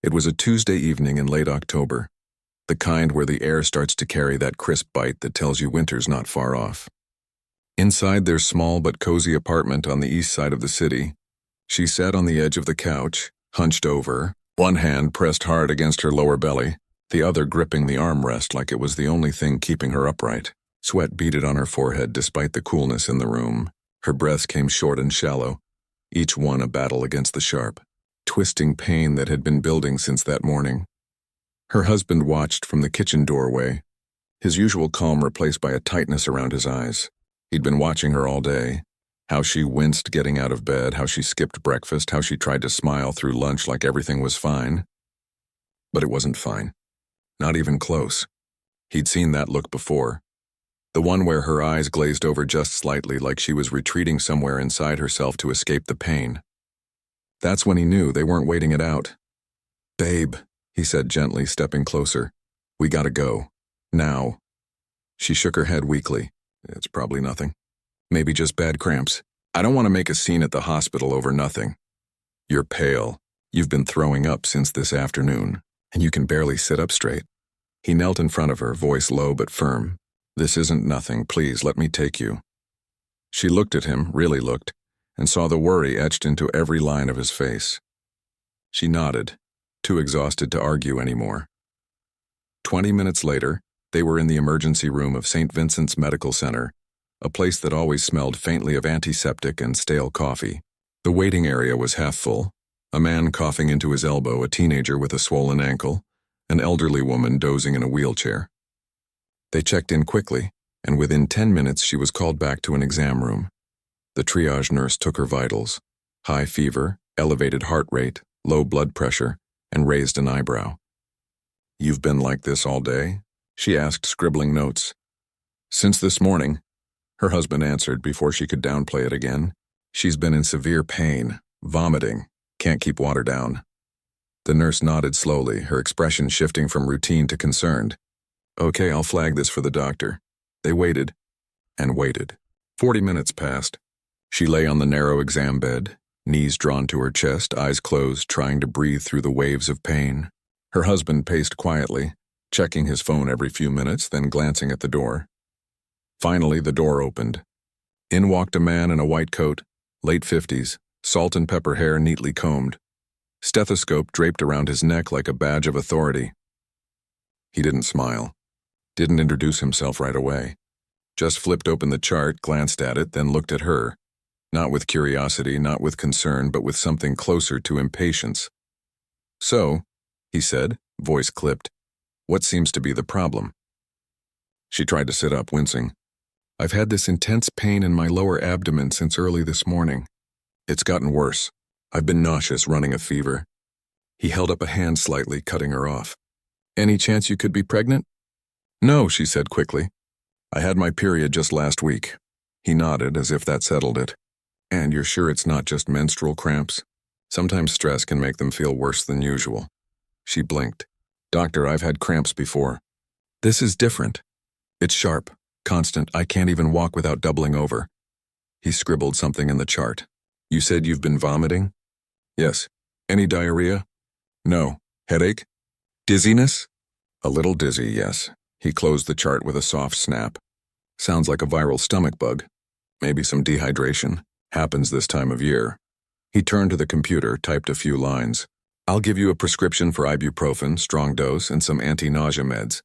It was a Tuesday evening in late October, the kind where the air starts to carry that crisp bite that tells you winter's not far off. Inside their small but cozy apartment on the east side of the city, she sat on the edge of the couch, hunched over, one hand pressed hard against her lower belly, the other gripping the armrest like it was the only thing keeping her upright. Sweat beaded on her forehead despite the coolness in the room. Her breaths came short and shallow, each one a battle against the sharp, twisting pain that had been building since that morning. Her husband watched from the kitchen doorway, his usual calm replaced by a tightness around his eyes. He'd been watching her all day, how she winced getting out of bed, how she skipped breakfast, how she tried to smile through lunch like everything was fine. But it wasn't fine. Not even close. He'd seen that look before. The one where her eyes glazed over just slightly like she was retreating somewhere inside herself to escape the pain. That's when he knew they weren't waiting it out. "Babe," he said gently, stepping closer. "We gotta go. Now." She shook her head weakly. "It's probably nothing. Maybe just bad cramps. I don't want to make a scene at the hospital over nothing. You're pale. You've been throwing up since this afternoon, and you can barely sit up straight." He knelt in front of her, voice low but firm. "This isn't nothing. Please, let me take you." She looked at him, really looked, and saw the worry etched into every line of his face. She nodded, too exhausted to argue anymore. 20 minutes later, they were in the emergency room of St. Vincent's Medical Center, a place that always smelled faintly of antiseptic and stale coffee. The waiting area was half full, a man coughing into his elbow, a teenager with a swollen ankle, an elderly woman dozing in a wheelchair. They checked in quickly, and within 10 minutes she was called back to an exam room. The triage nurse took her vitals: high fever, elevated heart rate, low blood pressure, and raised an eyebrow. "You've been like this all day?" she asked, scribbling notes. "Since this morning," her husband answered before she could downplay it again. "She's been in severe pain, vomiting, can't keep water down." The nurse nodded slowly, her expression shifting from routine to concerned. "Okay, I'll flag this for the doctor." They waited and waited. 40 minutes passed. She lay on the narrow exam bed, knees drawn to her chest, eyes closed, trying to breathe through the waves of pain. Her husband paced quietly, checking his phone every few minutes, then glancing at the door. Finally, the door opened. In walked a man in a white coat, late 50s, salt and pepper hair neatly combed, stethoscope draped around his neck like a badge of authority. He didn't smile, didn't introduce himself right away, just flipped open the chart, glanced at it, then looked at her, not with curiosity, not with concern, but with something closer to impatience. "So," he said, voice clipped, "what seems to be the problem?" She tried to sit up, wincing. "I've had this intense pain in my lower abdomen since early this morning. It's gotten worse. I've been nauseous, running a fever." He held up a hand slightly, cutting her off. "Any chance you could be pregnant?" "No," she said quickly. "I had my period just last week." He nodded, as if that settled it. "And you're sure it's not just menstrual cramps? Sometimes stress can make them feel worse than usual." She blinked. "Doctor, I've had cramps before." "This is different. It's sharp, constant. I can't even walk without doubling over." He scribbled something in the chart. "You said you've been vomiting?" "Yes." "Any diarrhea?" "No." "Headache?" "Dizziness?" "A little dizzy, yes." He closed the chart with a soft snap. "Sounds like a viral stomach bug. Maybe some dehydration. Happens this time of year." He turned to the computer, typed a few lines. "I'll give you a prescription for ibuprofen, strong dose, and some anti-nausea meds.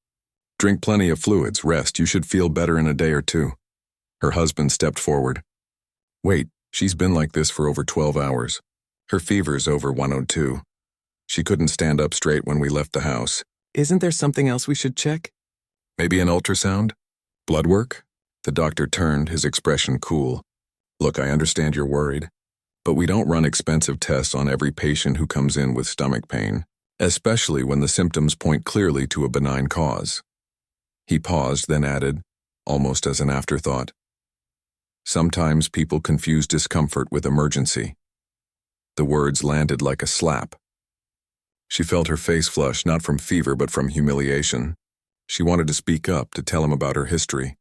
Drink plenty of fluids, rest. You should feel better in a day or two." Her husband stepped forward. "Wait, she's been like this for over 12 hours. Her fever's over 102. She couldn't stand up straight when we left the house." "Isn't there something else we should check?" "Maybe an ultrasound? Blood work?" The doctor turned, his expression cool. "Look, I understand you're worried, but we don't run expensive tests on every patient who comes in with stomach pain, especially when the symptoms point clearly to a benign cause." He paused, then added, almost as an afterthought, "Sometimes people confuse discomfort with emergency." The words landed like a slap. She felt her face flush, not from fever but from humiliation. She wanted to speak up, to tell him about her history,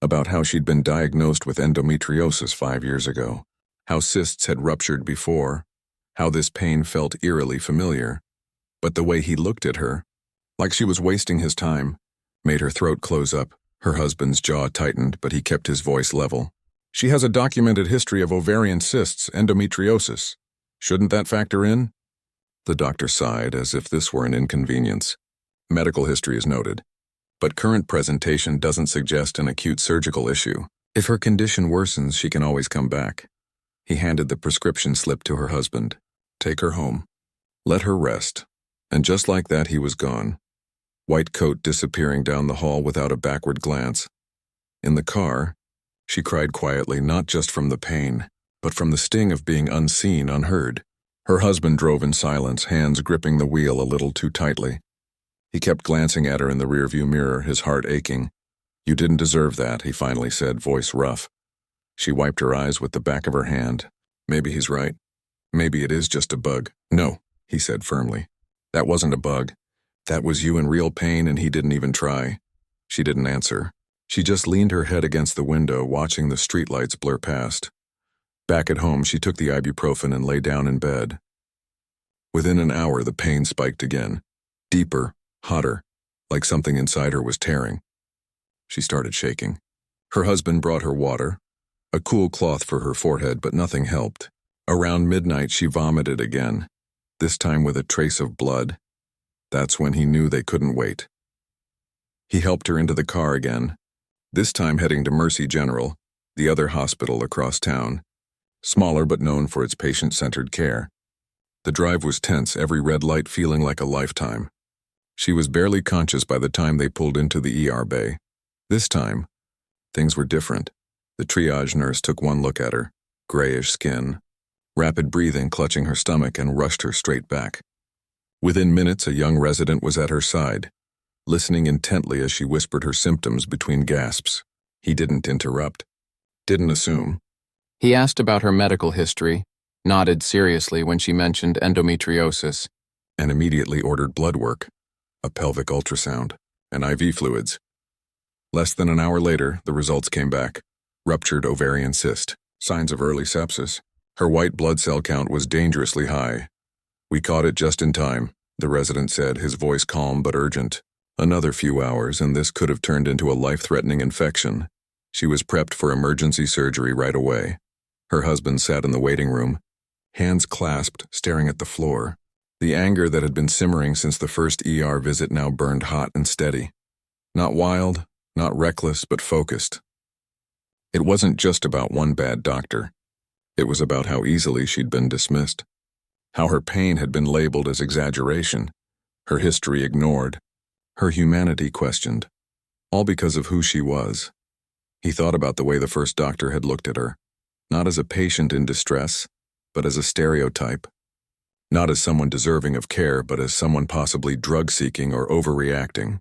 about how she'd been diagnosed with endometriosis 5 years ago, how cysts had ruptured before, how this pain felt eerily familiar. But the way he looked at her, like she was wasting his time, made her throat close up. Her husband's jaw tightened, but he kept his voice level. She has a documented history of ovarian cysts, endometriosis. Shouldn't that factor in? The doctor sighed, as if this were an inconvenience. Medical history is noted, but current presentation doesn't suggest an acute surgical issue. If her condition worsens, she can always come back. He handed the prescription slip to her husband. Take her home. Let her rest. And just like that, he was gone. White coat disappearing down the hall without a backward glance. In the car, she cried quietly, not just from the pain, but from the sting of being unseen, unheard. Her husband drove in silence, hands gripping the wheel a little too tightly. He kept glancing at her in the rearview mirror, his heart aching. You didn't deserve that, he finally said, voice rough. She wiped her eyes with the back of her hand. Maybe he's right. Maybe it is just a bug. No, he said firmly. That wasn't a bug. That was you in real pain, and he didn't even try. She didn't answer. She just leaned her head against the window, watching the streetlights blur past. Back at home, she took the ibuprofen and lay down in bed. Within an hour, the pain spiked again. Deeper, hotter, like something inside her was tearing. She started shaking. Her husband brought her water, a cool cloth for her forehead, but nothing helped. Around midnight, she vomited again, this time with a trace of blood. That's when he knew they couldn't wait. He helped her into the car again, this time heading to Mercy General, the other hospital across town, smaller but known for its patient-centered care. The drive was tense, every red light feeling like a lifetime. She was barely conscious by the time they pulled into the ER bay. This time, things were different. The triage nurse took one look at her, grayish skin, rapid breathing clutching her stomach, and rushed her straight back. Within minutes, a young resident was at her side, listening intently as she whispered her symptoms between gasps. He didn't interrupt, didn't assume. He asked about her medical history, nodded seriously when she mentioned endometriosis, and immediately ordered blood work, a pelvic ultrasound, and IV fluids. Less than an hour later, the results came back. Ruptured ovarian cyst, signs of early sepsis. Her white blood cell count was dangerously high. We caught it just in time, the resident said, his voice calm but urgent. Another few hours, and this could have turned into a life-threatening infection. She was prepped for emergency surgery right away. Her husband sat in the waiting room, hands clasped, staring at the floor. The anger that had been simmering since the first ER visit now burned hot and steady. Not wild, not reckless, but focused. It wasn't just about one bad doctor. It was about how easily she'd been dismissed. How her pain had been labeled as exaggeration, her history ignored, her humanity questioned, all because of who she was. He thought about the way the first doctor had looked at her, not as a patient in distress, but as a stereotype. Not as someone deserving of care, but as someone possibly drug-seeking or overreacting.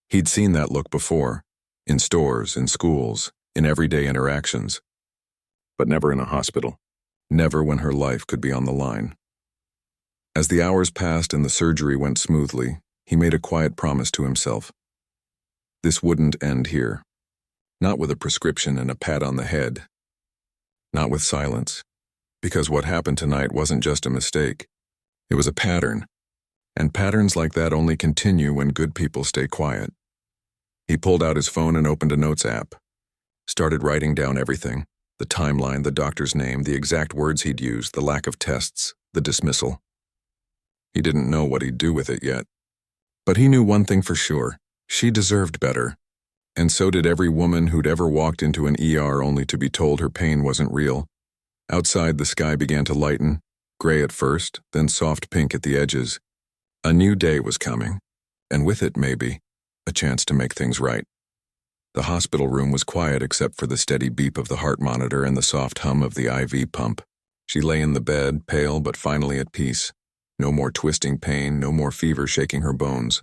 He'd seen that look before, in stores, in schools, in everyday interactions. But never in a hospital. Never when her life could be on the line. As the hours passed and the surgery went smoothly, he made a quiet promise to himself. This wouldn't end here. Not with a prescription and a pat on the head. Not with silence. Because what happened tonight wasn't just a mistake. It was a pattern. And patterns like that only continue when good people stay quiet. He pulled out his phone and opened a notes app. Started writing down everything. The timeline, the doctor's name, the exact words he'd used, the lack of tests, the dismissal. He didn't know what he'd do with it yet. But he knew one thing for sure. She deserved better. And so did every woman who'd ever walked into an ER only to be told her pain wasn't real. Outside, the sky began to lighten, gray at first, then soft pink at the edges. A new day was coming, and with it, maybe, a chance to make things right. The hospital room was quiet except for the steady beep of the heart monitor and the soft hum of the IV pump. She lay in the bed, pale but finally at peace. No more twisting pain, no more fever shaking her bones.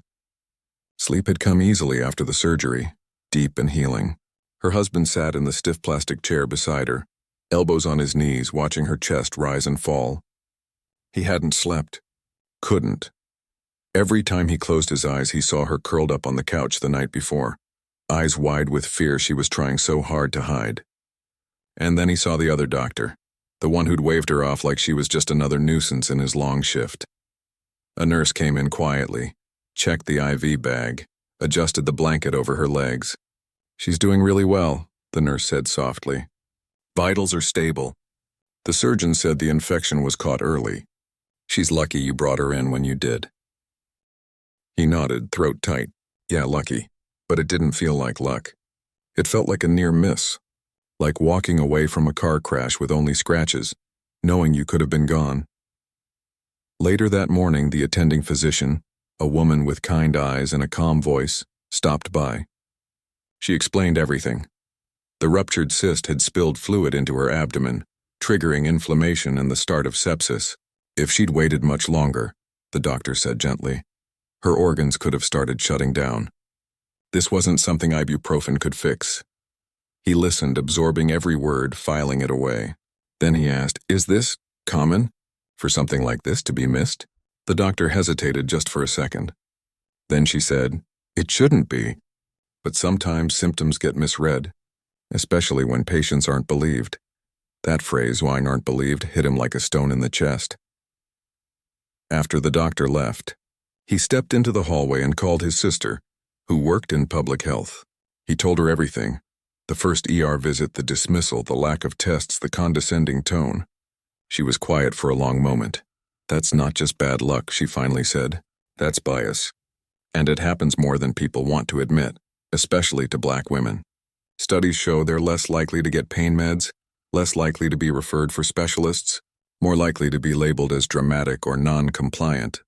Sleep had come easily after the surgery, deep and healing. Her husband sat in the stiff plastic chair beside her, elbows on his knees, watching her chest rise and fall. He hadn't slept. Couldn't. Every time he closed his eyes, he saw her curled up on the couch the night before, eyes wide with fear she was trying so hard to hide. And then he saw the other doctor, the one who'd waved her off like she was just another nuisance in his long shift. A nurse came in quietly, checked the IV bag, adjusted the blanket over her legs. "She's doing really well," the nurse said softly. "Vitals are stable. The surgeon said the infection was caught early. She's lucky you brought her in when you did." He nodded, throat tight. "Yeah, lucky. But it didn't feel like luck. It felt like a near miss. Like walking away from a car crash with only scratches, knowing you could have been gone." Later that morning, the attending physician, a woman with kind eyes and a calm voice, stopped by. She explained everything. The ruptured cyst had spilled fluid into her abdomen, triggering inflammation and the start of sepsis. If she'd waited much longer, the doctor said gently, her organs could have started shutting down. This wasn't something ibuprofen could fix. He listened, absorbing every word, filing it away. Then he asked, "Is this common for something like this to be missed?" The doctor hesitated just for a second. Then she said, "It shouldn't be, but sometimes symptoms get misread, especially when patients aren't believed." That phrase, "why aren't believed," hit him like a stone in the chest. After the doctor left, he stepped into the hallway and called his sister, who worked in public health. He told her everything. The first ER visit, the dismissal, the lack of tests, the condescending tone. She was quiet for a long moment. "That's not just bad luck," she finally said. "That's bias. And it happens more than people want to admit, especially to Black women. Studies show they're less likely to get pain meds, less likely to be referred for specialists, more likely to be labeled as dramatic or non-compliant.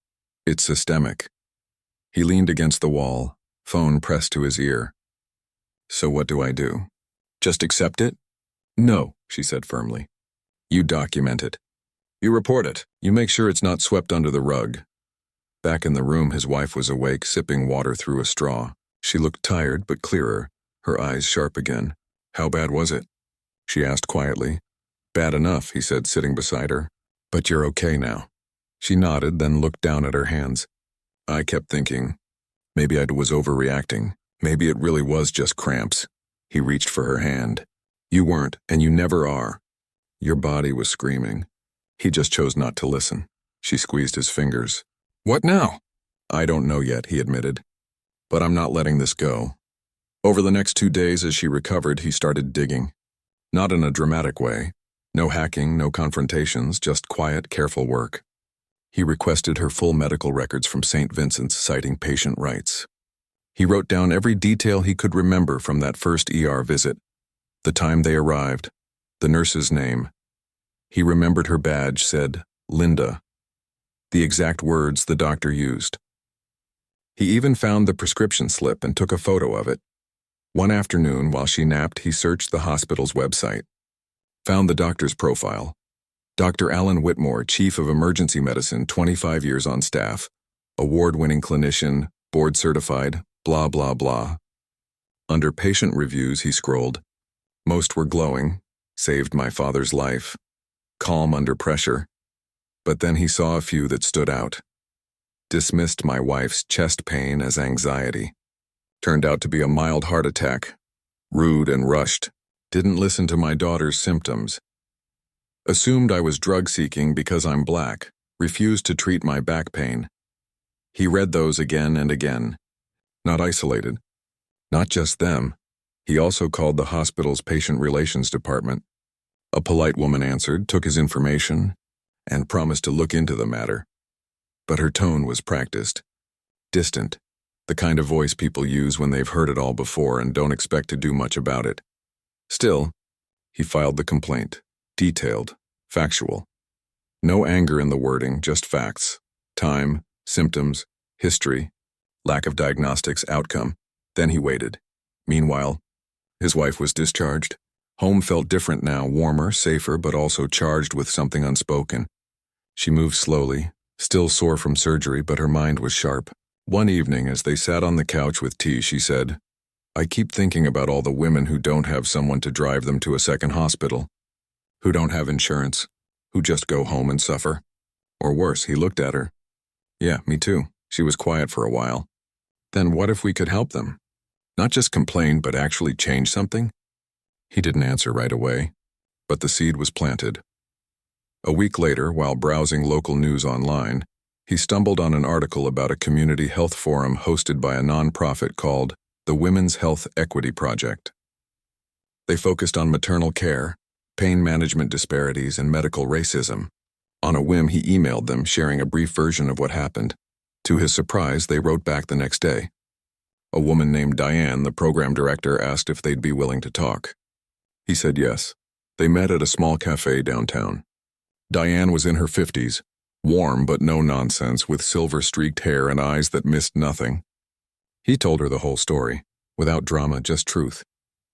It's systemic." He leaned against the wall, phone pressed to his ear. "So what do I do? Just accept it?" "No," she said firmly. "You document it. You report it. You make sure it's not swept under the rug." Back in the room, his wife was awake, sipping water through a straw. She looked tired but clearer, her eyes sharp again. "How bad was it?" she asked quietly. "Bad enough," he said, sitting beside her. "But you're okay now." She nodded, then looked down at her hands. "I kept thinking, maybe I was overreacting. Maybe it really was just cramps." He reached for her hand. "You weren't, and you never are." Your body was screaming. He just chose not to listen. She squeezed his fingers. "What now?" "I don't know yet," he admitted. "But I'm not letting this go." Over the next 2 days, as she recovered, he started digging. Not in a dramatic way. No hacking, no confrontations, just quiet, careful work. He requested her full medical records from St. Vincent's, citing patient rights. He wrote down every detail he could remember from that first ER visit. The time they arrived, the nurse's name. He remembered her badge said, Linda. The exact words the doctor used. He even found the prescription slip and took a photo of it. One afternoon, while she napped, he searched the hospital's website. Found the doctor's profile. Dr. Alan Whitmore, Chief of Emergency Medicine, 25 years on staff, award-winning clinician, board-certified, blah, blah, blah. Under patient reviews, he scrolled. Most were glowing, saved my father's life, calm under pressure. But then he saw a few that stood out. Dismissed my wife's chest pain as anxiety. Turned out to be a mild heart attack. Rude and rushed. Didn't listen to my daughter's symptoms. Assumed I was drug-seeking because I'm Black. Refused to treat my back pain. He read those again and again. Not isolated. Not just them. He also called the hospital's patient relations department. A polite woman answered, took his information, and promised to look into the matter. But her tone was practiced. Distant. The kind of voice people use when they've heard it all before and don't expect to do much about it. Still, he filed the complaint. Detailed. Factual. No anger in the wording, just facts. Time, symptoms, history, lack of diagnostics, outcome. Then he waited. Meanwhile, his wife was discharged. Home felt different now, warmer, safer, but also charged with something unspoken. She moved slowly, still sore from surgery, but her mind was sharp. One evening, as they sat on the couch with tea, she said, I keep thinking about all the women who don't have someone to drive them to a second hospital, who don't have insurance, who just go home and suffer. Or worse, he looked at her. Yeah, me too. She was quiet for a while. Then what if we could help them? Not just complain, but actually change something? He didn't answer right away, but the seed was planted. A week later, while browsing local news online, He stumbled on an article about a community health forum hosted by a nonprofit called the Women's Health Equity Project. They focused on maternal care, pain management disparities, and medical racism. On a whim, he emailed them, sharing a brief version of what happened. To his surprise, they wrote back the next day. A woman named Diane, the program director, asked if they'd be willing to talk. He said yes. They met at a small cafe downtown. Diane was in her 50s, warm but no nonsense, with silver-streaked hair and eyes that missed nothing. He told her the whole story, without drama, just truth.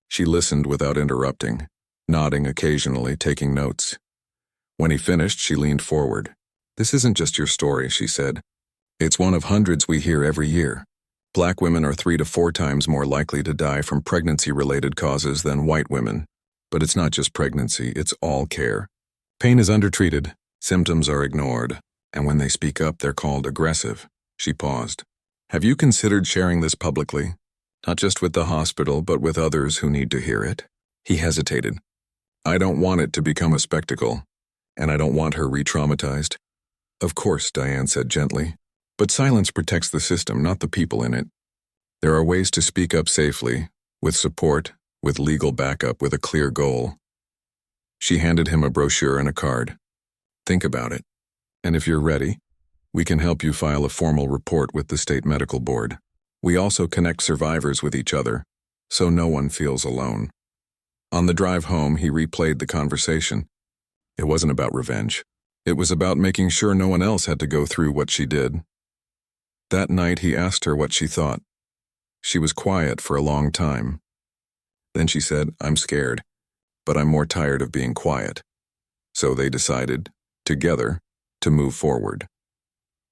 She listened without interrupting, nodding occasionally, taking notes. When he finished, she leaned forward. "This isn't just your story," she said. "It's one of hundreds we hear every year. Black women are 3 to 4 times more likely to die from pregnancy-related causes than white women. But it's not just pregnancy, it's all care. Pain is undertreated, symptoms are ignored, and when they speak up, they're called aggressive." She paused. "Have you considered sharing this publicly? Not just with the hospital, but with others who need to hear it?" He hesitated. "I don't want it to become a spectacle, and I don't want her re-traumatized." "Of course," Diane said gently, "but silence protects the system, not the people in it. There are ways to speak up safely, with support, with legal backup, with a clear goal." She handed him a brochure and a card. "Think about it, and if you're ready, we can help you file a formal report with the state medical board. We also connect survivors with each other, so no one feels alone." On the drive home, he replayed the conversation. It wasn't about revenge. It was about making sure no one else had to go through what she did. That night, he asked her what she thought. She was quiet for a long time. Then she said, "I'm scared, but I'm more tired of being quiet." So they decided, together, to move forward.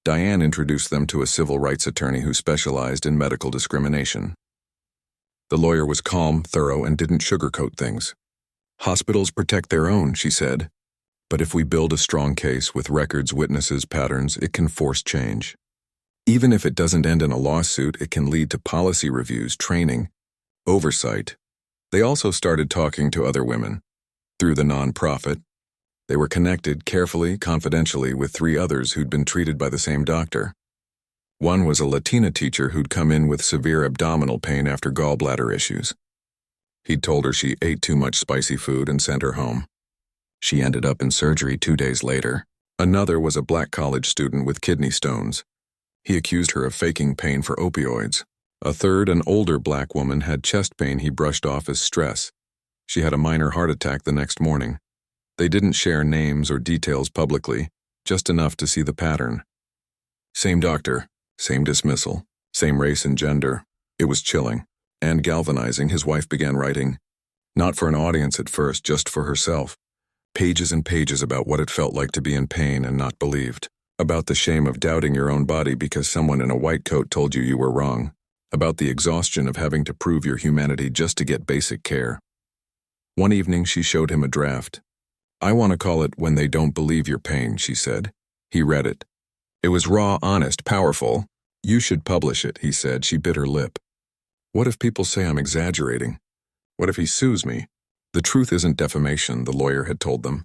Diane introduced them to a civil rights attorney who specialized in medical discrimination. The lawyer was calm, thorough, and didn't sugarcoat things. "Hospitals protect their own," she said. "But if we build a strong case with records, witnesses, patterns, it can force change. Even if it doesn't end in a lawsuit, it can lead to policy reviews, training, oversight." They also started talking to other women. Through the nonprofit, they were connected carefully, confidentially, with 3 others who'd been treated by the same doctor. One was a Latina teacher who'd come in with severe abdominal pain after gallbladder issues. He'd told her she ate too much spicy food and sent her home. She ended up in surgery 2 days later. Another was a black college student with kidney stones. He accused her of faking pain for opioids. A third, an older black woman, had chest pain he brushed off as stress. She had a minor heart attack the next morning. They didn't share names or details publicly, just enough to see the pattern. Same doctor, same dismissal, same race and gender. It was chilling and galvanizing. His wife began writing, not for an audience at first, just for herself. Pages and pages about what it felt like to be in pain and not believed. About the shame of doubting your own body because someone in a white coat told you were wrong. About the exhaustion of having to prove your humanity just to get basic care. One evening, she showed him a draft. "I want to call it When They Don't Believe Your Pain," she said. He read it. It was raw, honest, powerful. "You should publish it," he said. She bit her lip. "What if people say I'm exaggerating? What if he sues me?" "The truth isn't defamation," the lawyer had told them.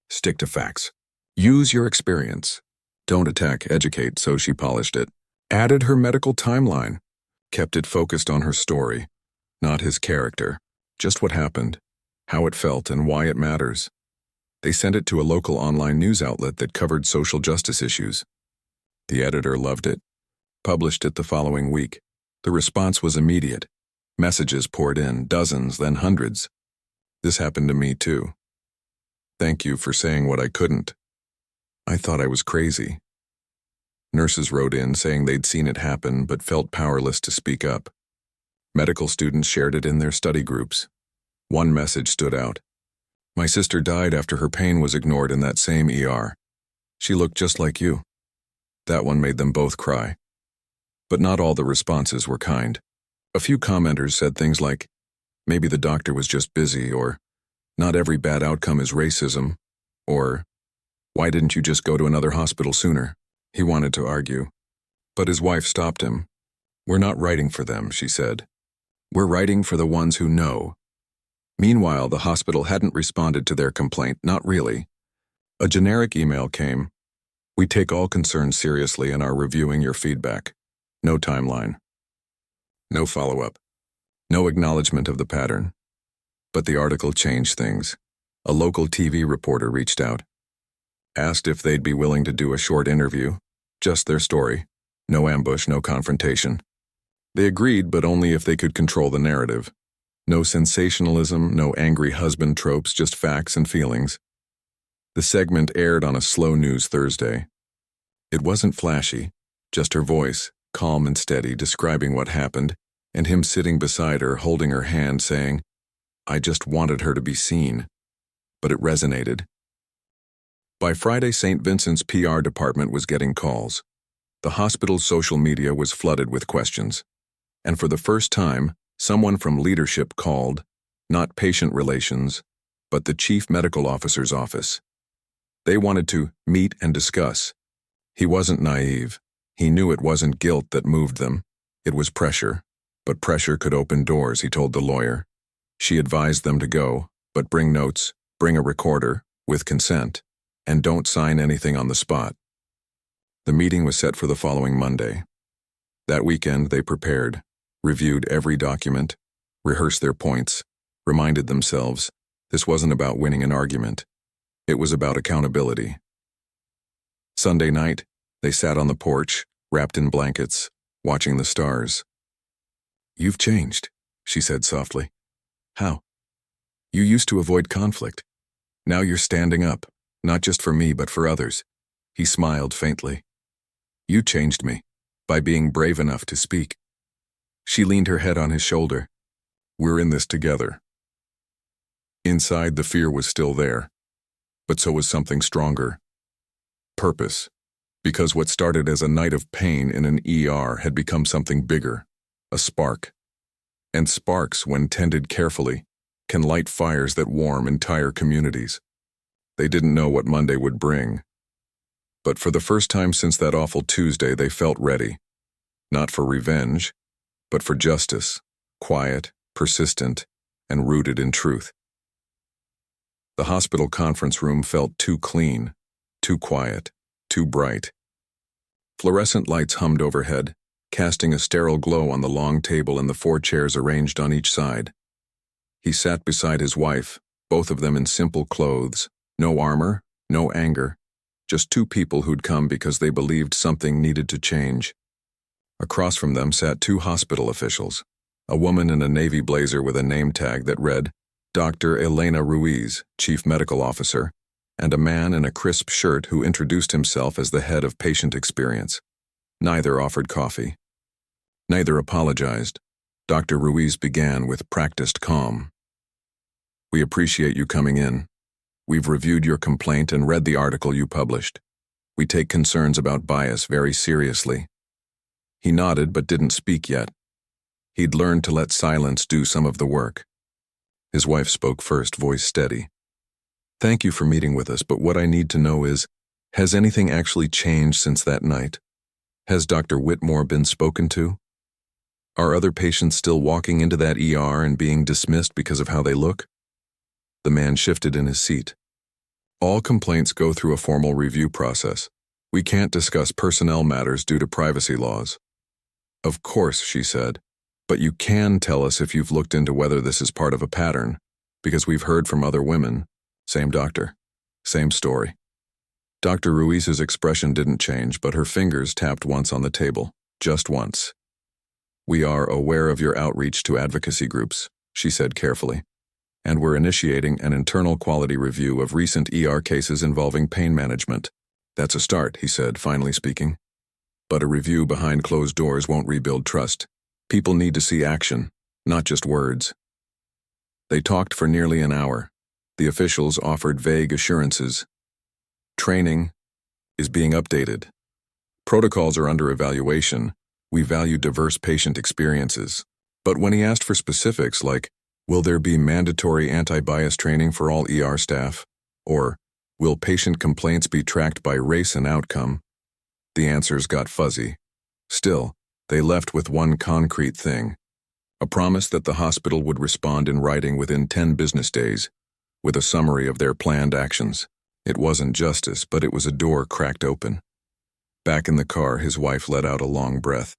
"Stick to facts. Use your experience. Don't attack, educate." So she polished it. Added her medical timeline. Kept it focused on her story, not his character. Just what happened, how it felt, and why it matters. They sent it to a local online news outlet that covered social justice issues. The editor loved it. Published it the following week. The response was immediate. Messages poured in, dozens, then hundreds. "This happened to me too. Thank you for saying what I couldn't. I thought I was crazy." Nurses wrote in saying they'd seen it happen but felt powerless to speak up. Medical students shared it in their study groups. One message stood out. "My sister died after her pain was ignored in that same ER. She looked just like you." That one made them both cry. But not all the responses were kind. A few commenters said things like, "Maybe the doctor was just busy," or "Not every bad outcome is racism," or "Why didn't you just go to another hospital sooner?" He wanted to argue, but his wife stopped him. "We're not writing for them," she said. "We're writing for the ones who know." Meanwhile, the hospital hadn't responded to their complaint, not really. A generic email came. We take all concerns seriously and are reviewing your feedback. No timeline. No follow-up. No acknowledgement of the pattern. But the article changed things. A local TV reporter reached out. Asked if they'd be willing to do a short interview. Just their story. No ambush, no confrontation. They agreed, but only if they could control the narrative. No sensationalism, no angry husband tropes, just facts and feelings. The segment aired on a slow news Thursday. It wasn't flashy, just her voice, calm and steady, describing what happened, and him sitting beside her, holding her hand, saying, "I just wanted her to be seen." But it resonated. By Friday, St. Vincent's PR department was getting calls. The hospital's social media was flooded with questions. And for the first time, someone from leadership called, not patient relations, but the chief medical officer's office. They wanted to meet and discuss. He wasn't naive. He knew it wasn't guilt that moved them. It was pressure. But pressure could open doors, he told the lawyer. She advised them to go, but bring notes, bring a recorder, with consent, and don't sign anything on the spot. The meeting was set for the following Monday. That weekend, they prepared, reviewed every document, rehearsed their points, reminded themselves this wasn't about winning an argument. It was about accountability. Sunday night, they sat on the porch, wrapped in blankets, watching the stars. "You've changed," she said softly. "How?" "You used to avoid conflict. Now you're standing up, not just for me but for others." He smiled faintly. "You changed me, by being brave enough to speak." She leaned her head on his shoulder. "We're in this together." Inside, the fear was still there, but so was something stronger. Purpose. Because what started as a night of pain in an ER had become something bigger, a spark. And sparks, when tended carefully, can light fires that warm entire communities. They didn't know what Monday would bring. But for the first time since that awful Tuesday, they felt ready. Not for revenge, but for justice, quiet, persistent, and rooted in truth. The hospital conference room felt too clean, too quiet, too bright. Fluorescent lights hummed overhead, casting a sterile glow on the long table and the 4 chairs arranged on each side. He sat beside his wife, both of them in simple clothes, no armor, no anger, just 2 people who'd come because they believed something needed to change. Across from them sat 2 hospital officials, a woman in a navy blazer with a name tag that read, Dr. Elena Ruiz, Chief Medical Officer, and a man in a crisp shirt who introduced himself as the head of patient experience. Neither offered coffee. Neither apologized. Dr. Ruiz began with practiced calm. "We appreciate you coming in. We've reviewed your complaint and read the article you published. We take concerns about bias very seriously." He nodded but didn't speak yet. He'd learned to let silence do some of the work. His wife spoke first, voice steady. "Thank you for meeting with us, but what I need to know is, has anything actually changed since that night? Has Dr. Whitmore been spoken to? Are other patients still walking into that ER and being dismissed because of how they look?" The man shifted in his seat. "All complaints go through a formal review process. We can't discuss personnel matters due to privacy laws." "Of course," she said, "but you can tell us if you've looked into whether this is part of a pattern, because we've heard from other women. Same doctor, same story." Dr. Ruiz's expression didn't change, but her fingers tapped once on the table, just once. "We are aware of your outreach to advocacy groups," she said carefully, "and we're initiating an internal quality review of recent ER cases involving pain management." "That's a start," he said, finally speaking. "But a review behind closed doors won't rebuild trust. People need to see action, not just words." They talked for nearly an hour. The officials offered vague assurances. Training is being updated. Protocols are under evaluation. We value diverse patient experiences. But when he asked for specifics like, will there be mandatory anti-bias training for all ER staff? Or, will patient complaints be tracked by race and outcome? The answers got fuzzy. Still, they left with one concrete thing. A promise that the hospital would respond in writing within 10 business days, with a summary of their planned actions. It wasn't justice, but it was a door cracked open. Back in the car, his wife let out a long breath.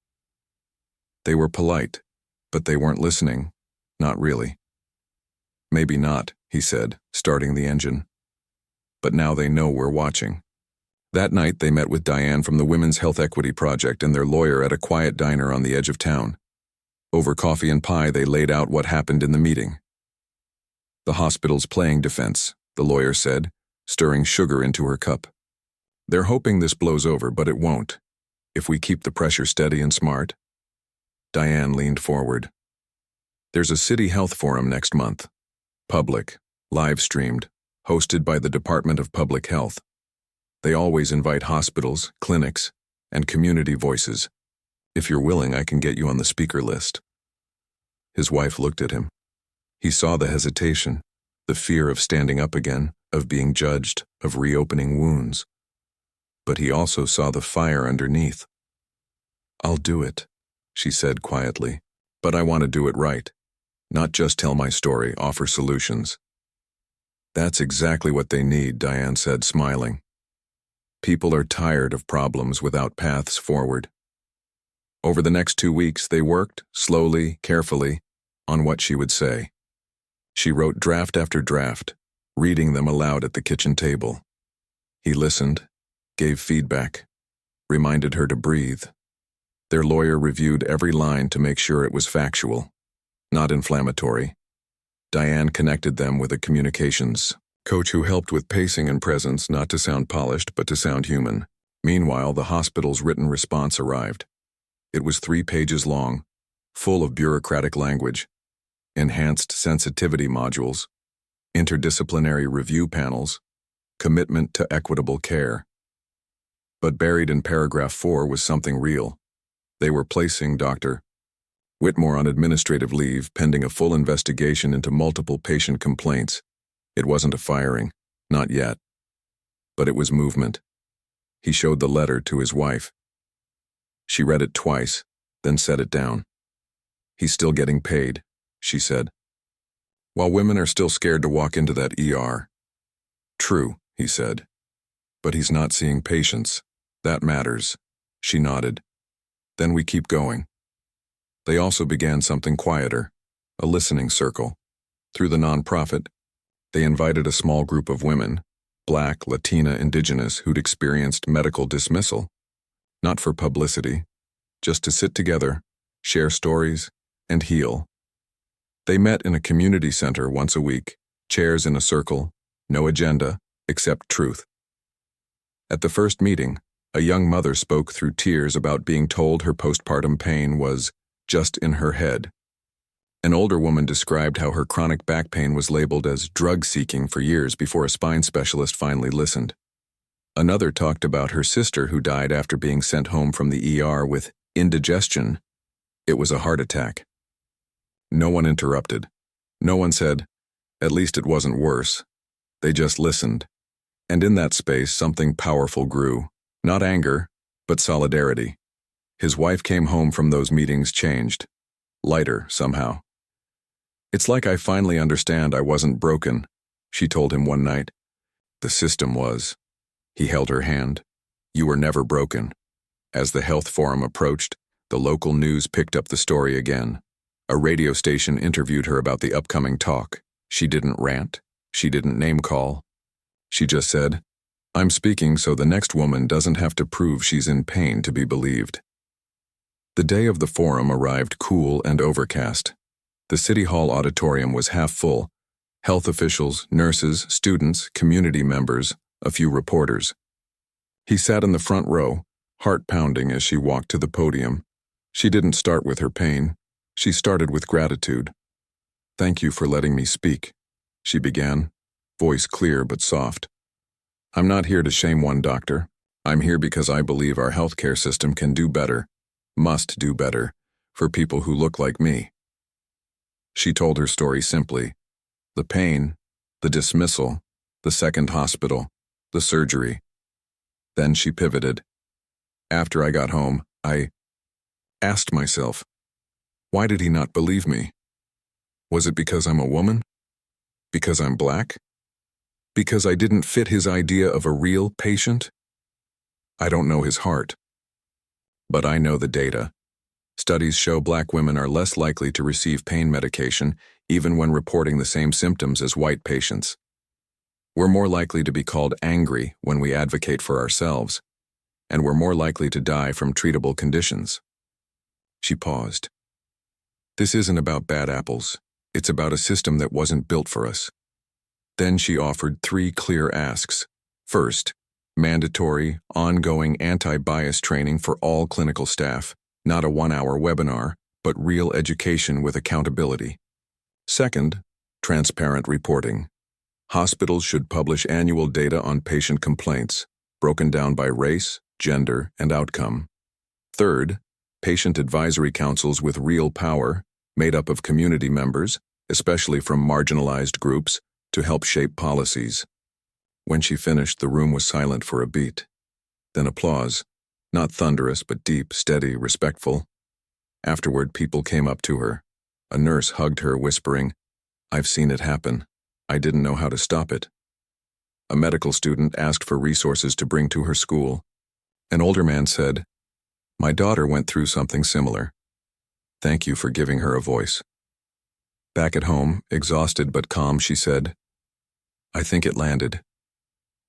They were polite, but they weren't listening. Not really. Maybe not, he said, starting the engine. But now they know we're watching. That night, they met with Diane from the Women's Health Equity Project and their lawyer at a quiet diner on the edge of town. Over coffee and pie, they laid out what happened in the meeting. The hospital's playing defense, the lawyer said, stirring sugar into her cup. They're hoping this blows over, but it won't, if we keep the pressure steady and smart. Diane leaned forward. There's a city health forum next month. Public, live-streamed, hosted by the Department of Public Health. They always invite hospitals, clinics, and community voices. If you're willing, I can get you on the speaker list. His wife looked at him. He saw the hesitation, the fear of standing up again, of being judged, of reopening wounds. But he also saw the fire underneath. I'll do it, she said quietly, but I want to do it right. Not just tell my story, offer solutions. That's exactly what they need, Diane said, smiling. People are tired of problems without paths forward. Over the next 2 weeks, they worked, slowly, carefully, on what she would say. She wrote draft after draft, reading them aloud at the kitchen table. He listened, gave feedback, reminded her to breathe. Their lawyer reviewed every line to make sure it was factual, not inflammatory. Diane connected them with a communications coach who helped with pacing and presence, not to sound polished, but to sound human. Meanwhile, the hospital's written response arrived. It was 3 pages long, full of bureaucratic language, enhanced sensitivity modules, interdisciplinary review panels, commitment to equitable care. But buried in paragraph 4 was something real. They were placing Dr. Whitmore on administrative leave pending a full investigation into multiple patient complaints. It wasn't a firing, not yet. But it was movement. He showed the letter to his wife. She read it twice, then set it down. He's still getting paid, she said. While women are still scared to walk into that ER. True, he said. But he's not seeing patients. That matters. She nodded. Then we keep going. They also began something quieter, a listening circle. Through the nonprofit, they invited a small group of women, Black, Latina, Indigenous, who'd experienced medical dismissal, not for publicity, just to sit together, share stories, and heal. They met in a community center once a week, chairs in a circle, no agenda, except truth. At the first meeting, a young mother spoke through tears about being told her postpartum pain was just in her head. An older woman described how her chronic back pain was labeled as drug-seeking for years before a spine specialist finally listened. Another talked about her sister who died after being sent home from the ER with indigestion. It was a heart attack. No one interrupted. No one said, at least it wasn't worse. They just listened. And in that space, something powerful grew. Not anger, but solidarity. His wife came home from those meetings changed. Lighter, somehow. It's like I finally understand I wasn't broken, she told him one night. The system was. He held her hand. You were never broken. As the health forum approached, the local news picked up the story again. A radio station interviewed her about the upcoming talk. She didn't rant. She didn't name-call. She just said, I'm speaking so the next woman doesn't have to prove she's in pain to be believed. The day of the forum arrived cool and overcast. The City Hall auditorium was half full. Health officials, nurses, students, community members, a few reporters. He sat in the front row, heart pounding as she walked to the podium. She didn't start with her pain. She started with gratitude. Thank you for letting me speak, she began, voice clear but soft. I'm not here to shame one doctor. I'm here because I believe our healthcare system can do better, must do better, for people who look like me. She told her story simply. The pain, the dismissal, the second hospital, the surgery. Then she pivoted. After I got home, I asked myself, why did he not believe me? Was it because I'm a woman? Because I'm Black? Because I didn't fit his idea of a real patient? I don't know his heart. But I know the data. Studies show black women are less likely to receive pain medication even when reporting the same symptoms as white patients. We're more likely to be called angry when we advocate for ourselves, and we're more likely to die from treatable conditions. She paused. This isn't about bad apples. It's about a system that wasn't built for us. Then she offered 3 clear asks. First, mandatory, ongoing anti-bias training for all clinical staff, not a 1-hour webinar, but real education with accountability. Second, transparent reporting. Hospitals should publish annual data on patient complaints, broken down by race, gender, and outcome. Third, patient advisory councils with real power, made up of community members, especially from marginalized groups, to help shape policies. When she finished, the room was silent for a beat. Then applause, not thunderous but deep, steady, respectful. Afterward, people came up to her. A nurse hugged her, whispering, "I've seen it happen. I didn't know how to stop it." A medical student asked for resources to bring to her school. An older man said, "My daughter went through something similar. Thank you for giving her a voice." Back at home, exhausted but calm, she said, "I think it landed."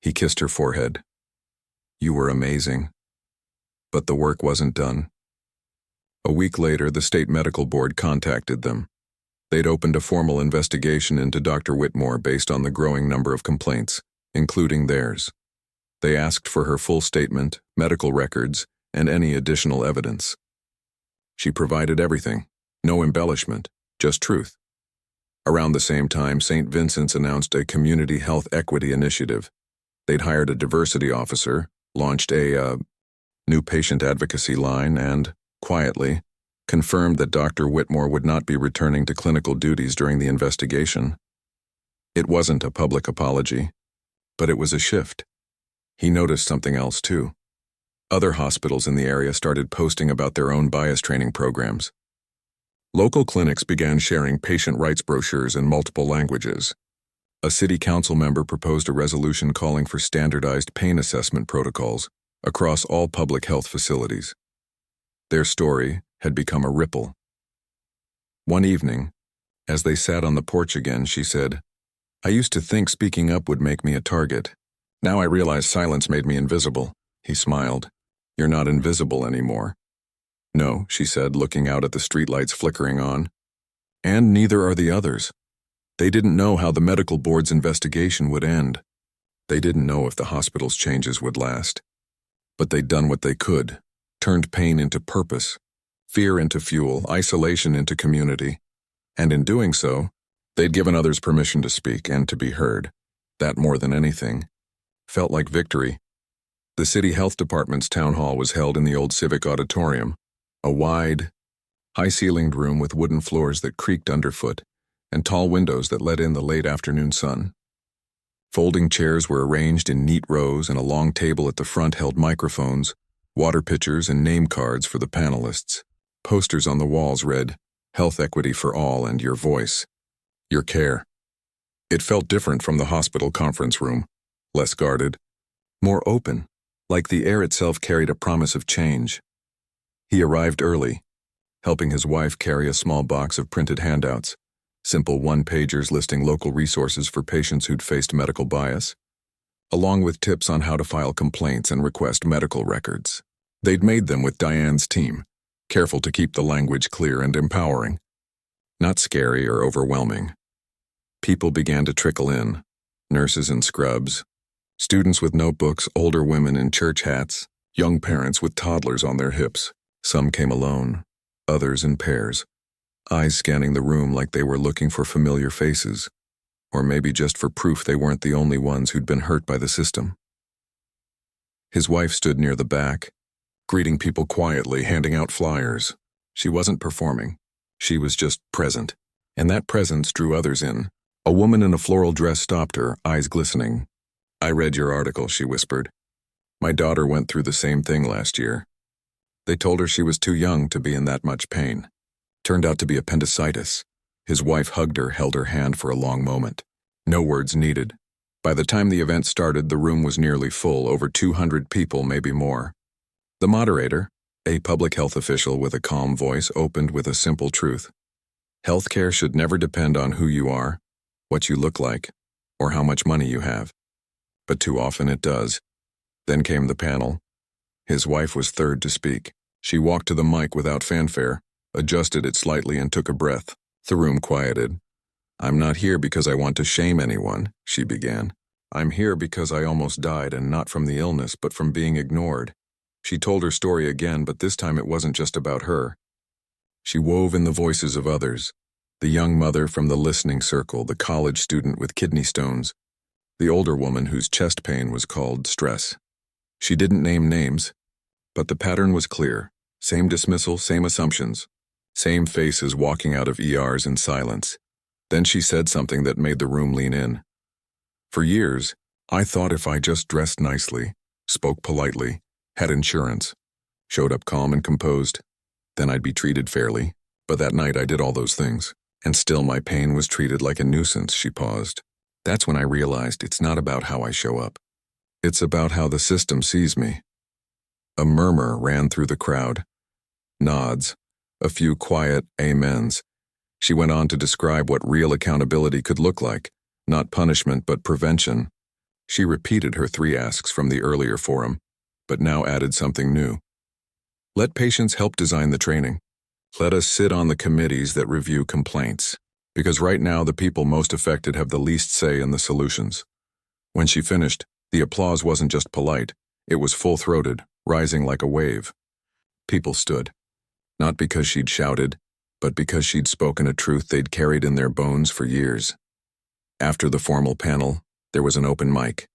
He kissed her forehead. "You were amazing." But the work wasn't done. A week later, the state medical board contacted them. They'd opened a formal investigation into Dr. Whitmore based on the growing number of complaints, including theirs. They asked for her full statement, medical records, and any additional evidence. She provided everything, no embellishment, just truth. Around the same time, St. Vincent's announced a community health equity initiative. They'd hired a diversity officer, launched a new patient advocacy line, and, quietly, confirmed that Dr. Whitmore would not be returning to clinical duties during the investigation. It wasn't a public apology, but it was a shift. He noticed something else, too. Other hospitals in the area started posting about their own bias training programs. Local clinics began sharing patient rights brochures in multiple languages. A city council member proposed a resolution calling for standardized pain assessment protocols across all public health facilities. Their story had become a ripple. One evening, as they sat on the porch again, she said, "I used to think speaking up would make me a target. Now I realize silence made me invisible." He smiled. "You're not invisible anymore." "No," she said, looking out at the streetlights flickering on. "And neither are the others. They didn't know how the medical board's investigation would end. They didn't know if the hospital's changes would last. But they'd done what they could, turned pain into purpose, fear into fuel, isolation into community. And in doing so, they'd given others permission to speak and to be heard. That, more than anything, felt like victory. The city health department's town hall was held in the old civic auditorium, a wide, high-ceilinged room with wooden floors that creaked underfoot and tall windows that let in the late afternoon sun. Folding chairs were arranged in neat rows, and a long table at the front held microphones, water pitchers, and name cards for the panelists. Posters on the walls read, "Health equity for all and your voice. Your care." It felt different from the hospital conference room, less guarded, more open, like the air itself carried a promise of change. He arrived early, helping his wife carry a small box of printed handouts, simple one-pagers listing local resources for patients who'd faced medical bias, along with tips on how to file complaints and request medical records. They'd made them with Diane's team, careful to keep the language clear and empowering, not scary or overwhelming. People began to trickle in, nurses in scrubs, students with notebooks, older women in church hats, young parents with toddlers on their hips. Some came alone, others in pairs, eyes scanning the room like they were looking for familiar faces, or maybe just for proof they weren't the only ones who'd been hurt by the system. His wife stood near the back, greeting people quietly, handing out flyers. She wasn't performing. She was just present, and that presence drew others in. A woman in a floral dress stopped her, eyes glistening. "I read your article," she whispered. "My daughter went through the same thing last year. They told her she was too young to be in that much pain. Turned out to be appendicitis." His wife hugged her, held her hand for a long moment. No words needed, By the time the event started, the room was nearly full, over 200 people, maybe more. The moderator, a public health official with a calm voice, opened with a simple truth. Healthcare should never depend on who you are, what you look like, or how much money you have. But too often it does. Then came the panel. His wife was third to speak. She walked to the mic without fanfare, adjusted it slightly, and took a breath. The room quieted. "I'm not here because I want to shame anyone," she began. "I'm here because I almost died, and not from the illness, but from being ignored." She told her story again, but this time it wasn't just about her. She wove in the voices of others. The young mother from the listening circle, the college student with kidney stones, the older woman whose chest pain was called stress. She didn't name names, but the pattern was clear. Same dismissal, same assumptions, same faces walking out of ERs in silence. Then she said something that made the room lean in. "For years, I thought if I just dressed nicely, spoke politely, had insurance, showed up calm and composed, then I'd be treated fairly. But that night I did all those things, and still my pain was treated like a nuisance." She paused. "That's when I realized it's not about how I show up. It's about how the system sees me." A murmur ran through the crowd. Nods, a few quiet amens. She went on to describe what real accountability could look like, not punishment but prevention. She repeated her 3 asks from the earlier forum, but now added something new. Let patients help design the training. Let us sit on the committees that review complaints, because right now the people most affected have the least say in the solutions. When she finished, the applause wasn't just polite, it was full-throated, rising like a wave. People stood, not because she'd shouted, but because she'd spoken a truth they'd carried in their bones for years. After the formal panel, there was an open mic.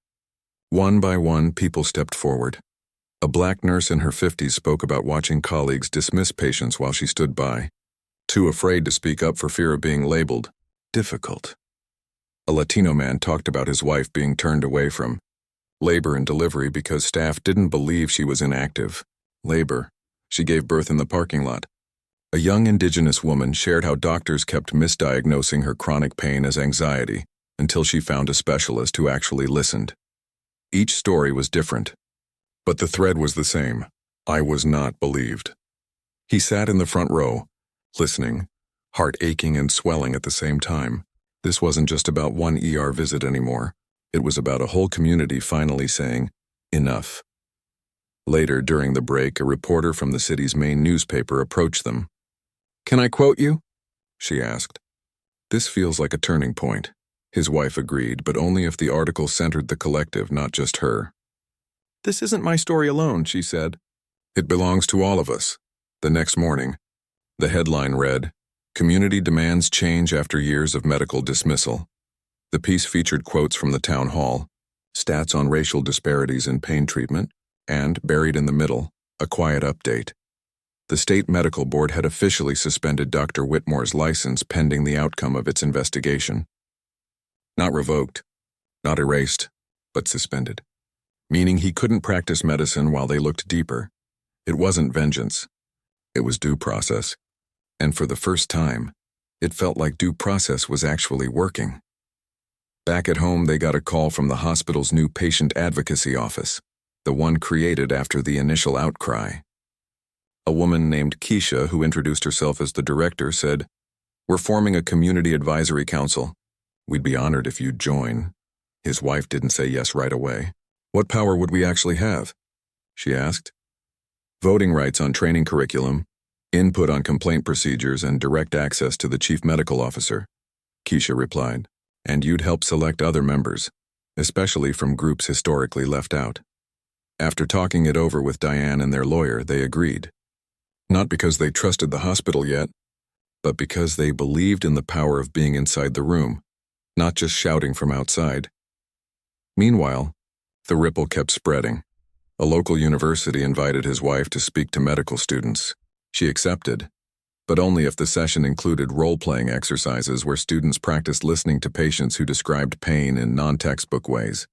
One by one, people stepped forward. A black nurse in her 50s spoke about watching colleagues dismiss patients while she stood by, too afraid to speak up for fear of being labeled difficult. A Latino man talked about his wife being turned away from labor and delivery because staff didn't believe she was inactive. Labor. She gave birth in the parking lot. A young indigenous woman shared how doctors kept misdiagnosing her chronic pain as anxiety until she found a specialist who actually listened. Each story was different, but the thread was the same. I was not believed. He sat in the front row, listening, heart aching and swelling at the same time. This wasn't just about one ER visit anymore. It was about a whole community finally saying, enough. Later, during the break, a reporter from the city's main newspaper approached them. "Can I quote you?" she asked. "This feels like a turning point," his wife agreed, but only if the article centered the collective, not just her. "This isn't my story alone," she said. "It belongs to all of us." The next morning, the headline read, "Community Demands Change After Years of Medical Dismissal." The piece featured quotes from the town hall, stats on racial disparities in pain treatment, and, buried in the middle, a quiet update. The state medical board had officially suspended Dr. Whitmore's license pending the outcome of its investigation. Not revoked, not erased, but suspended. Meaning he couldn't practice medicine while they looked deeper. It wasn't vengeance. It was due process. And for the first time, it felt like due process was actually working. Back at home, they got a call from the hospital's new patient advocacy office, the one created after the initial outcry. A woman named Keisha, who introduced herself as the director, said, "We're forming a community advisory council. We'd be honored if you'd join." His wife didn't say yes right away. "What power would we actually have?" she asked. "Voting rights on training curriculum, input on complaint procedures, and direct access to the chief medical officer," Keisha replied. "And you'd help select other members, especially from groups historically left out." After talking it over with Diane and their lawyer, they agreed. Not because they trusted the hospital yet, but because they believed in the power of being inside the room, not just shouting from outside. Meanwhile, the ripple kept spreading. A local university invited his wife to speak to medical students. She accepted, but only if the session included role-playing exercises where students practiced listening to patients who described pain in non-textbook ways.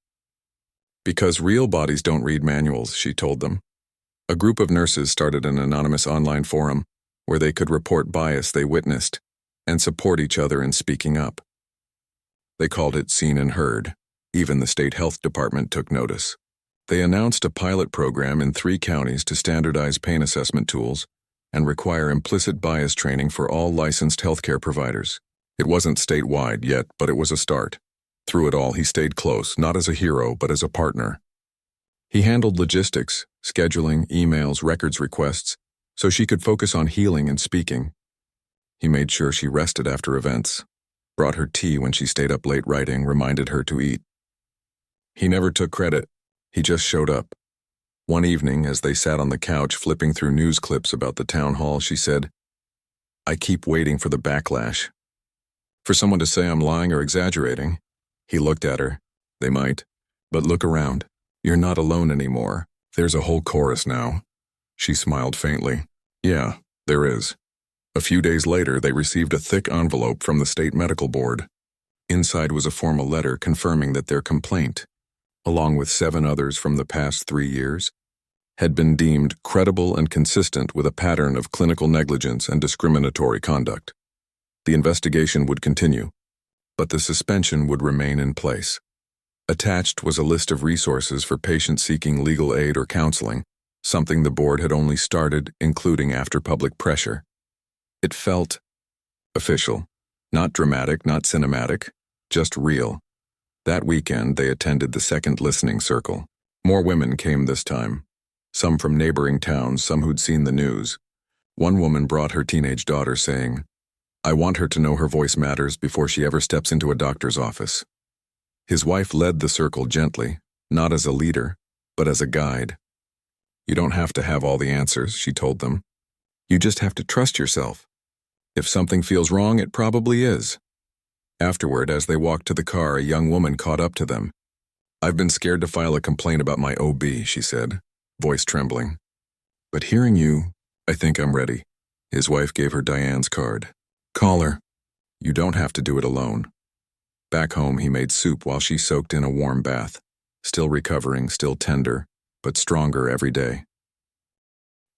Because real bodies don't read manuals, she told them. A group of nurses started an anonymous online forum where they could report bias they witnessed and support each other in speaking up. They called it Seen and Heard. Even the state health department took notice. They announced a pilot program in 3 counties to standardize pain assessment tools and require implicit bias training for all licensed healthcare providers. It wasn't statewide yet, but it was a start. Through it all, he stayed close, not as a hero, but as a partner. He handled logistics, scheduling, emails, records requests, so she could focus on healing and speaking. He made sure she rested after events, brought her tea when she stayed up late writing, reminded her to eat. He never took credit. He just showed up. One evening, as they sat on the couch flipping through news clips about the town hall, she said, "I keep waiting for the backlash. For someone to say I'm lying or exaggerating." He looked at her. "They might. But look around. You're not alone anymore. There's a whole chorus now." She smiled faintly. "Yeah, there is." A few days later, they received a thick envelope from the state medical board. Inside was a formal letter confirming that their complaint, along with 7 others from the past 3 years, had been deemed credible and consistent with a pattern of clinical negligence and discriminatory conduct. The investigation would continue, but the suspension would remain in place. Attached was a list of resources for patients seeking legal aid or counseling, something the board had only started including after public pressure. It felt official, not dramatic, not cinematic, just real. That weekend, they attended the second listening circle. More women came this time, some from neighboring towns, some who'd seen the news. One woman brought her teenage daughter saying, "I want her to know her voice matters before she ever steps into a doctor's office." His wife led the circle gently, not as a leader, but as a guide. "You don't have to have all the answers," she told them. "You just have to trust yourself. If something feels wrong, it probably is." Afterward, as they walked to the car, a young woman caught up to them. "I've been scared to file a complaint about my OB," she said, voice trembling. "But hearing you, I think I'm ready." His wife gave her Diane's card. "Call her. You don't have to do it alone." Back home, he made soup while she soaked in a warm bath, still recovering, still tender, but stronger every day.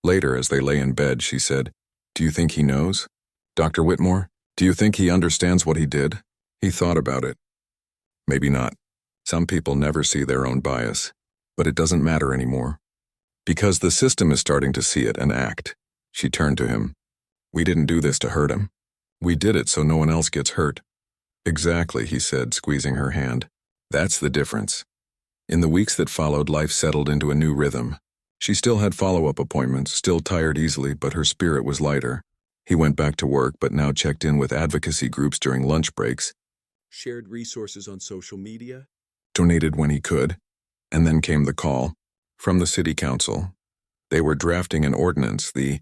Later, as they lay in bed, she said, "Do you think he knows? Dr. Whitmore, do you think he understands what he did?" He thought about it. Maybe not. Some people never see their own bias, but it doesn't matter anymore. Because the system is starting to see it and act. She turned to him. "We didn't do this to hurt him. We did it so no one else gets hurt." "Exactly," he said, squeezing her hand. "That's the difference." In the weeks that followed, life settled into a new rhythm. She still had follow-up appointments, still tired easily, but her spirit was lighter. He went back to work, but now checked in with advocacy groups during lunch breaks, shared resources on social media, donated when he could, and then came the call from the city council. They were drafting an ordinance, the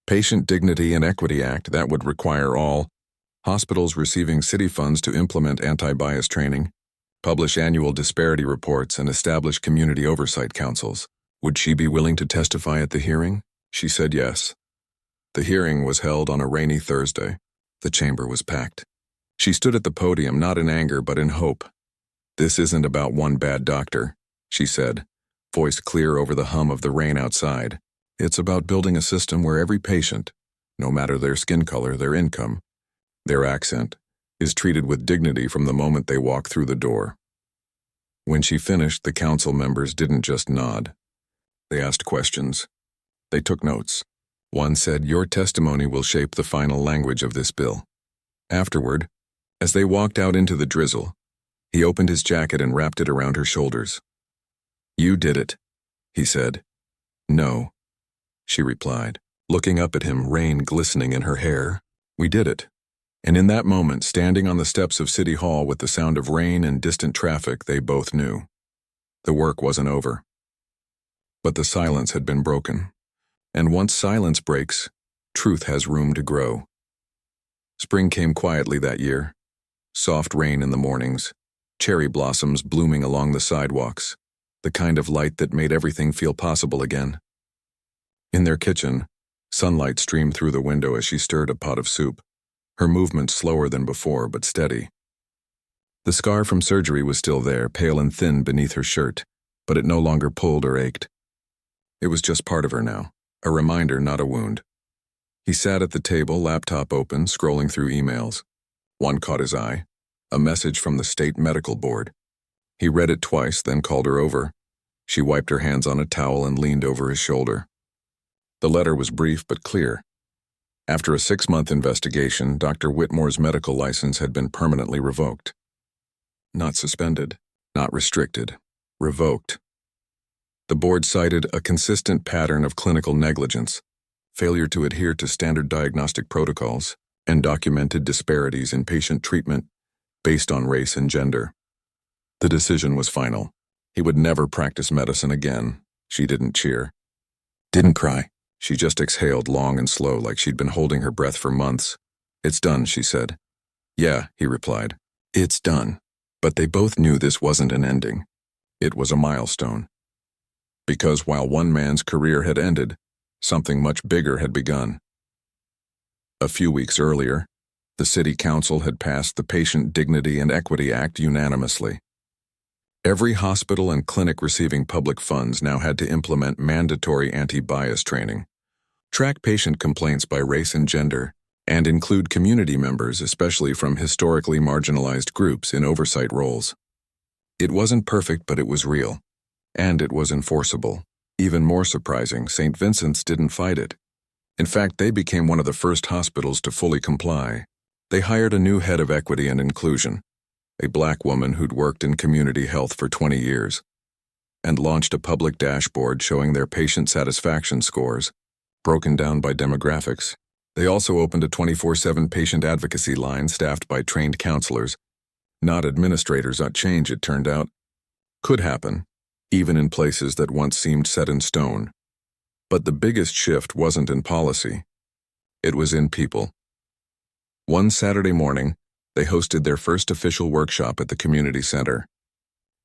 Patient Dignity and Equity Act, that would require all hospitals receiving city funds to implement anti-bias training, publish annual disparity reports, and establish community oversight councils. Would she be willing to testify at the hearing? She said yes. The hearing was held on a rainy Thursday. The chamber was packed. She stood at the podium, not in anger, but in hope. "This isn't about one bad doctor," she said, voice clear over the hum of the rain outside. "It's about building a system where every patient, no matter their skin color, their income, their accent, is treated with dignity from the moment they walk through the door." When she finished, the council members didn't just nod. They asked questions. They took notes. One said, "Your testimony will shape the final language of this bill." Afterward, as they walked out into the drizzle, he opened his jacket and wrapped it around her shoulders. "You did it," he said. "No," she replied, looking up at him, rain glistening in her hair. "We did it." And in that moment, standing on the steps of City Hall with the sound of rain and distant traffic, they both knew. The work wasn't over. But the silence had been broken. And once silence breaks, truth has room to grow. Spring came quietly that year. Soft rain in the mornings, cherry blossoms blooming along the sidewalks, the kind of light that made everything feel possible again. In their kitchen, sunlight streamed through the window as she stirred a pot of soup, her movement slower than before but steady. The scar from surgery was still there, pale and thin beneath her shirt, but it no longer pulled or ached. It was just part of her now, a reminder, not a wound. He sat at the table, laptop open, scrolling through emails. One caught his eye, a message from the state medical board. He read it twice, then called her over. She wiped her hands on a towel and leaned over his shoulder. The letter was brief but clear. After a 6-month investigation, Dr. Whitmore's medical license had been permanently revoked. Not suspended, not restricted, revoked. The board cited a consistent pattern of clinical negligence, failure to adhere to standard diagnostic protocols, and documented disparities in patient treatment based on race and gender. The decision was final. He would never practice medicine again. She didn't cheer. Didn't cry. She just exhaled long and slow like she'd been holding her breath for months. "It's done," she said. "Yeah," he replied. "It's done." But they both knew this wasn't an ending. It was a milestone. Because while one man's career had ended, something much bigger had begun. A few weeks earlier, the City Council had passed the Patient Dignity and Equity Act unanimously. Every hospital and clinic receiving public funds now had to implement mandatory anti-bias training, track patient complaints by race and gender, and include community members, especially from historically marginalized groups, in oversight roles. It wasn't perfect, but it was real. And it was enforceable. Even more surprising, St. Vincent's didn't fight it. In fact, they became one of the first hospitals to fully comply. They hired a new head of equity and inclusion, a Black woman who'd worked in community health for 20 years, and launched a public dashboard showing their patient satisfaction scores, broken down by demographics. They also opened a 24/7 patient advocacy line staffed by trained counselors, not administrators. Change, it turned out, could happen, even in places that once seemed set in stone. But the biggest shift wasn't in policy. It was in people. One Saturday morning, they hosted their first official workshop at the community center.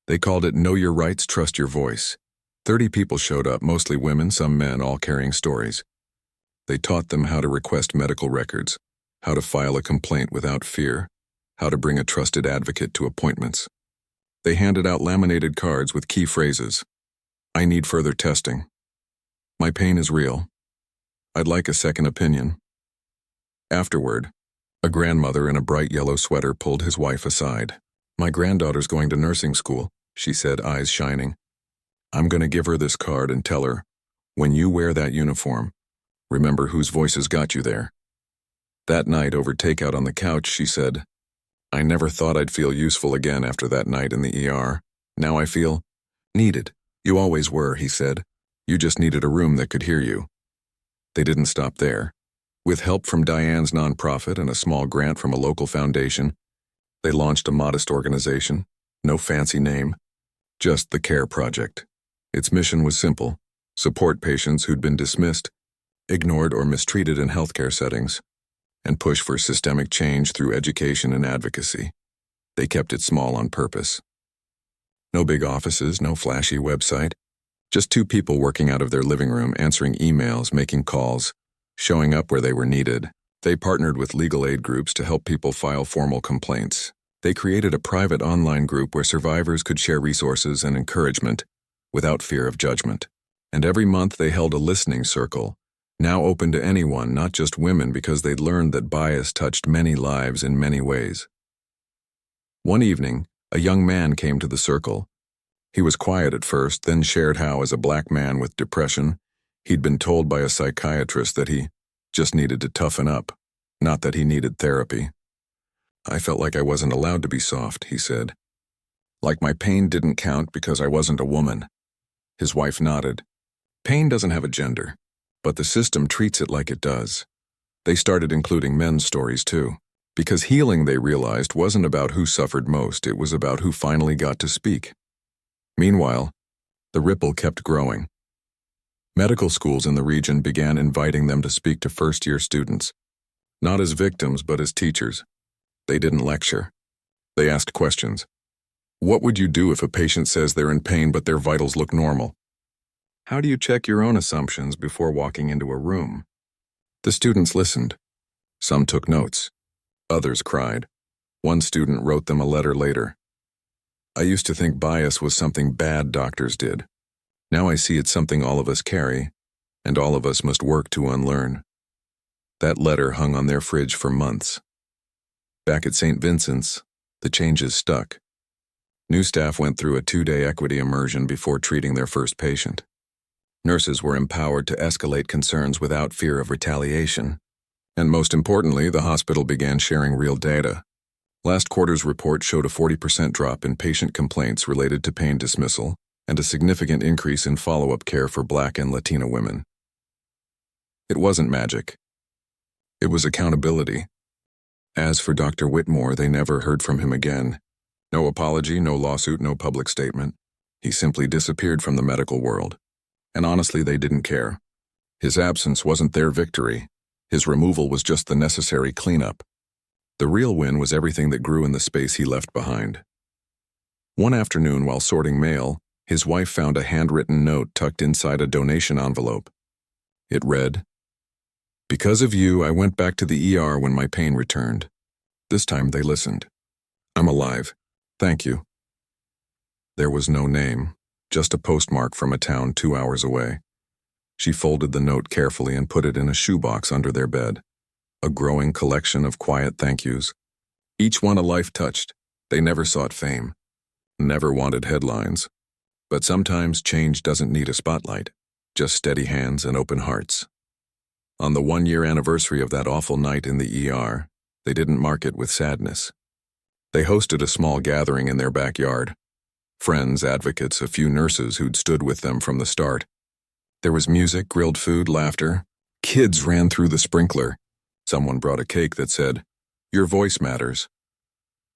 They called it Know Your Rights, Trust Your Voice. 30 people showed up, mostly women, some men, all carrying stories. They taught them how to request medical records, how to file a complaint without fear, how to bring a trusted advocate to appointments. They handed out laminated cards with key phrases. "I need further testing." "My pain is real." "I'd like a second opinion." Afterward, a grandmother in a bright yellow sweater pulled his wife aside. "My granddaughter's going to nursing school," she said, eyes shining. "I'm going to give her this card and tell her, when you wear that uniform, remember whose voices got you there." That night over takeout on the couch, she said, "I never thought I'd feel useful again after that night in the ER. Now I feel needed." "You always were," he said. "You just needed a room that could hear you." They didn't stop there. With help from Diane's nonprofit and a small grant from a local foundation, they launched a modest organization, no fancy name, just the Care Project. Its mission was simple: support patients who'd been dismissed, ignored, or mistreated in healthcare settings, and push for systemic change through education and advocacy. They kept it small on purpose. No big offices, no flashy website, just 2 people working out of their living room, answering emails, making calls, showing up where they were needed. They partnered with legal aid groups to help people file formal complaints. They created a private online group where survivors could share resources and encouragement without fear of judgment. And every month they held a listening circle, now open to anyone, not just women, because they'd learned that bias touched many lives in many ways. One evening, a young man came to the circle. He was quiet at first, then shared how, as a Black man with depression, he'd been told by a psychiatrist that he just needed to toughen up, not that he needed therapy. "I felt like I wasn't allowed to be soft," he said. "Like my pain didn't count because I wasn't a woman." His wife nodded. "Pain doesn't have a gender, but the system treats it like it does." They started including men's stories too, because healing, they realized, wasn't about who suffered most, it was about who finally got to speak. Meanwhile, the ripple kept growing. Medical schools in the region began inviting them to speak to first-year students, not as victims but as teachers. They didn't lecture. They asked questions. What would you do if a patient says they're in pain but their vitals look normal? How do you check your own assumptions before walking into a room? The students listened. Some took notes. Others cried. One student wrote them a letter later. "I used to think bias was something bad doctors did. Now I see it's something all of us carry, and all of us must work to unlearn." That letter hung on their fridge for months. Back at St. Vincent's, the changes stuck. New staff went through a 2-day equity immersion before treating their first patient. Nurses were empowered to escalate concerns without fear of retaliation. And most importantly, the hospital began sharing real data. Last quarter's report showed a 40% drop in patient complaints related to pain dismissal and a significant increase in follow-up care for Black and Latina women. It wasn't magic. It was accountability. As for Dr. Whitmore, they never heard from him again. No apology, no lawsuit, no public statement. He simply disappeared from the medical world. And honestly, they didn't care. His absence wasn't their victory. His removal was just the necessary cleanup. The real win was everything that grew in the space he left behind. One afternoon, while sorting mail, his wife found a handwritten note tucked inside a donation envelope. It read, "Because of you, I went back to the ER when my pain returned. This time they listened. I'm alive. Thank you." There was no name, just a postmark from a town 2 hours away. She folded the note carefully and put it in a shoebox under their bed. A growing collection of quiet thank yous. Each one a life touched. They never sought fame. Never wanted headlines. But sometimes change doesn't need a spotlight, just steady hands and open hearts. On the 1-year anniversary of that awful night in the ER, they didn't mark it with sadness. They hosted a small gathering in their backyard. Friends, advocates, a few nurses who'd stood with them from the start. There was music, grilled food, laughter. Kids ran through the sprinkler. Someone brought a cake that said, "Your voice matters."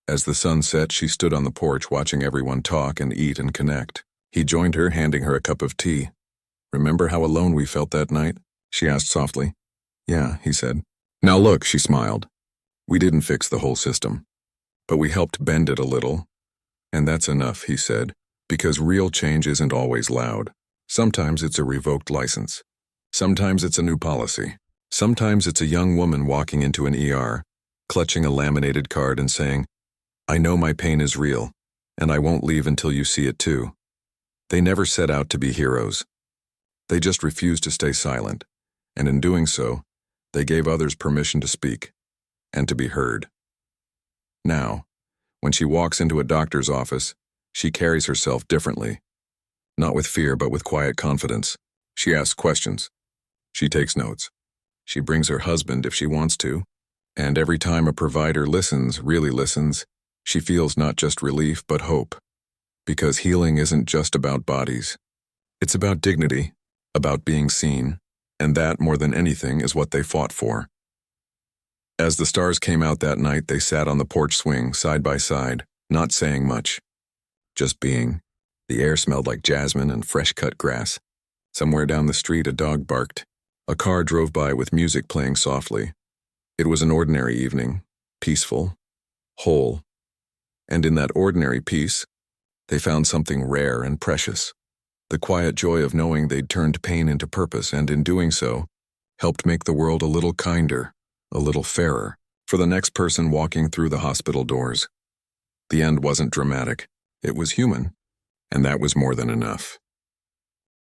As the sun set, she stood on the porch watching everyone talk and eat and connect. He joined her, handing her a cup of tea. "Remember how alone we felt that night?" she asked softly. "Yeah," he said. "Now look," she smiled. "We didn't fix the whole system, but we helped bend it a little. And that's enough," he said, "because real change isn't always loud. Sometimes it's a revoked license. Sometimes it's a new policy. Sometimes it's a young woman walking into an ER, clutching a laminated card and saying, 'I know my pain is real, and I won't leave until you see it too.' They never set out to be heroes. They just refused to stay silent, and in doing so, they gave others permission to speak and to be heard. Now, when she walks into a doctor's office, she carries herself differently. Not with fear, but with quiet confidence. She asks questions. She takes notes. She brings her husband if she wants to. And every time a provider listens, really listens, she feels not just relief, but hope. Because healing isn't just about bodies. It's about dignity, about being seen, and that, more than anything, is what they fought for. As the stars came out that night, they sat on the porch swing, side by side, not saying much. Just being. The air smelled like jasmine and fresh-cut grass. Somewhere down the street, a dog barked. A car drove by with music playing softly. It was an ordinary evening, peaceful, whole. And in that ordinary peace, they found something rare and precious. The quiet joy of knowing they'd turned pain into purpose and, in doing so, helped make the world a little kinder, a little fairer, for the next person walking through the hospital doors. The end wasn't dramatic. It was human, and that was more than enough.